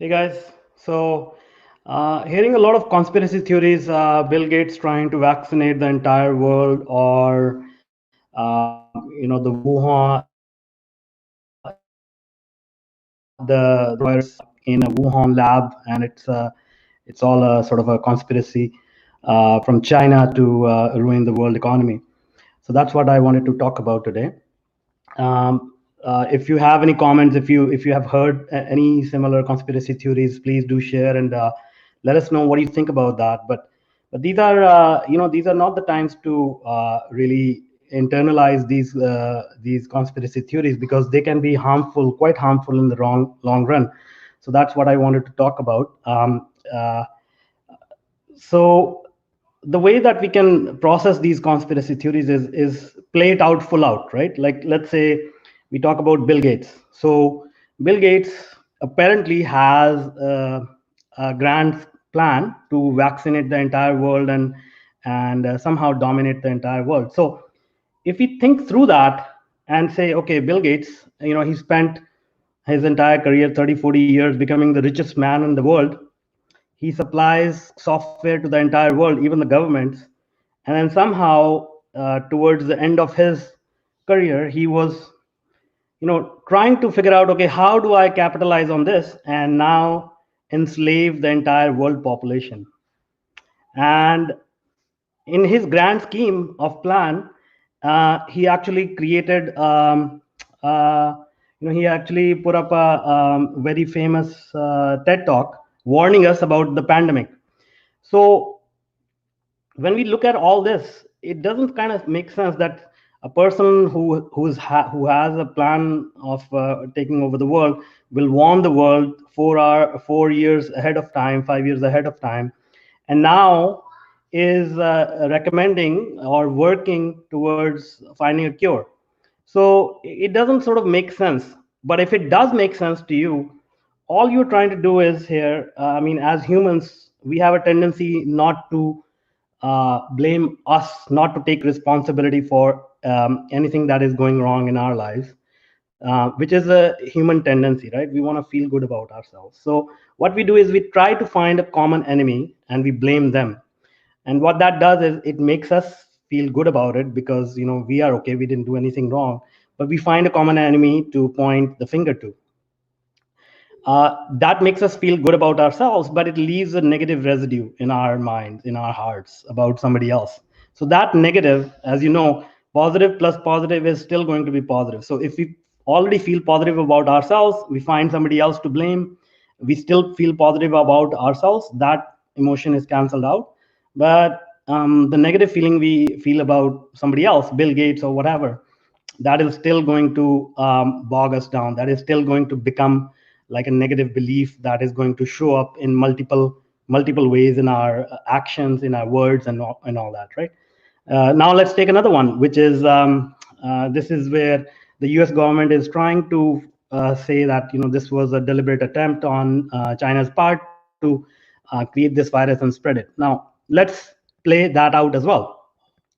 Hey guys, so hearing a lot of conspiracy theories, Bill Gates trying to vaccinate the entire world, or the Wuhan, the virus in a Wuhan lab, and it's all a sort of a conspiracy from China to ruin the world economy. So that's what I wanted to talk about today. If you have any comments, if you have heard any similar conspiracy theories, please do share and let us know what you think about that. But these are these are not the times to really internalize these conspiracy theories, because they can be harmful, quite harmful in the long run. So that's what I wanted to talk about. So the way that we can process these conspiracy theories is play it out full out, right? Like, let's say we talk about Bill Gates. So Bill Gates apparently has a grand plan to vaccinate the entire world and somehow dominate the entire world. So if we think through that and say, okay, Bill Gates, he spent his entire career, 30-40 years, becoming the richest man in the world. He supplies software to the entire world, even the governments. And then somehow, towards the end of his career, he was, trying to figure out, okay, how do I capitalize on this and now enslave the entire world population? And in his grand scheme of plan, he actually created, he actually put up a very famous TED talk warning us about the pandemic. So when we look at all this, it doesn't kind of make sense that a person who has a plan of taking over the world will warn the world 4 years ahead of time, 5 years ahead of time, and now is recommending or working towards finding a cure. So it doesn't sort of make sense. But if it does make sense to you, all you're trying to do is here, I mean, as humans, we have a tendency not to blame us, not to take responsibility for anything that is going wrong in our lives, which is a human tendency, right? We want to feel good about ourselves. So what we do is we try to find a common enemy and we blame them. And what that does is it makes us feel good about it, because we are okay, we didn't do anything wrong, but we find a common enemy to point the finger to. That makes us feel good about ourselves, but it leaves a negative residue in our minds, in our hearts, about somebody else. So that negative, as you know, positive plus positive is still going to be positive. So if we already feel positive about ourselves, we find somebody else to blame, we still feel positive about ourselves, that emotion is canceled out. But the negative feeling we feel about somebody else, Bill Gates or whatever, that is still going to bog us down. That is still going to become like a negative belief that is going to show up in multiple ways in our actions, in our words, and all that, right? Now let's take another one, which is this is where the U.S. government is trying to say that this was a deliberate attempt on China's part to create this virus and spread it. Now let's play that out as well.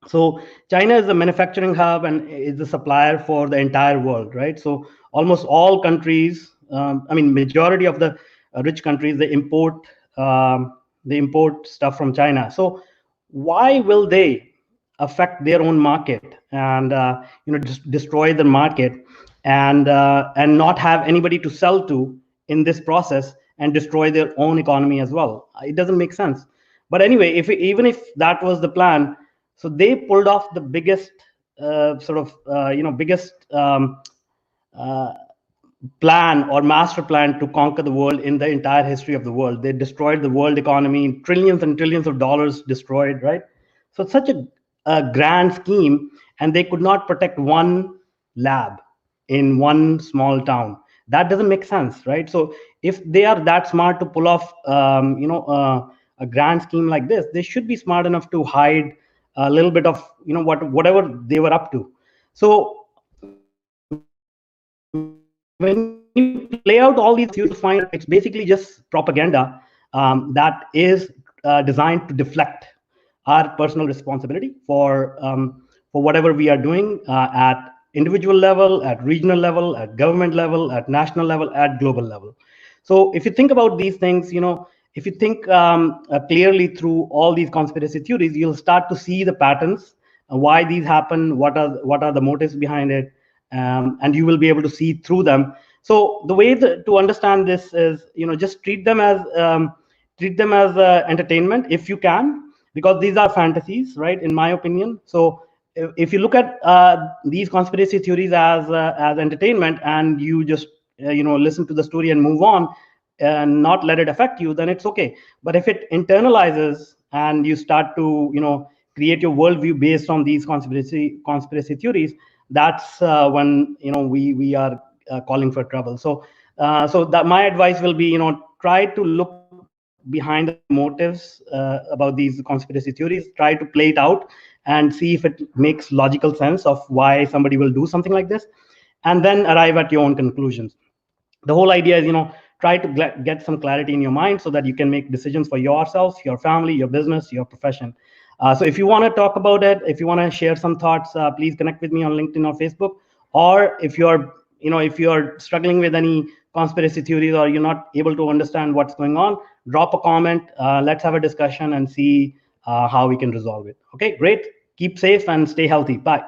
So China is the manufacturing hub and is the supplier for the entire world, right? So almost all countries, I mean, majority of the rich countries, they import stuff from China. So why will they affect their own market and just destroy the market and not have anybody to sell to in this process and destroy their own economy as well? It doesn't make sense. But anyway, even if that was the plan, so they pulled off the biggest biggest uh, plan or master plan to conquer the world in the entire history of the world. They destroyed the world economy, trillions and trillions of dollars destroyed, right? So it's such a grand scheme, and they could not protect one lab in one small town. That doesn't make sense, right? So if they are that smart to pull off a grand scheme like this, they should be smart enough to hide a little bit of whatever they were up to. So when you play out all these theories, you'll find that it's basically just propaganda that is designed to deflect our personal responsibility for whatever we are doing at individual level, at regional level, at government level, at national level, at global level. So if you think about these things, if you think clearly through all these conspiracy theories, you'll start to see the patterns, why these happen, what are the motives behind it, and you will be able to see through them. So the way to understand this is, just treat them as entertainment if you can, because these are fantasies, right? In my opinion. So if you look at these conspiracy theories as entertainment, and you just listen to the story and move on and not let it affect you, then it's okay. But if it internalizes and you start to create your worldview based on these conspiracy theories, that's when we are calling for trouble. So that my advice will be, try to look behind the motives about these conspiracy theories, try to play it out and see if it makes logical sense of why somebody will do something like this, and then arrive at your own conclusions. The whole idea is, try to get some clarity in your mind so that you can make decisions for yourself, your family, your business, your profession. So if you want to talk about it, if you want to share some thoughts, please connect with me on LinkedIn or Facebook. Or if you're struggling with any conspiracy theories, or you're not able to understand what's going on, drop a comment. Let's have a discussion and see how we can resolve it. Okay, great. Keep safe and stay healthy. Bye.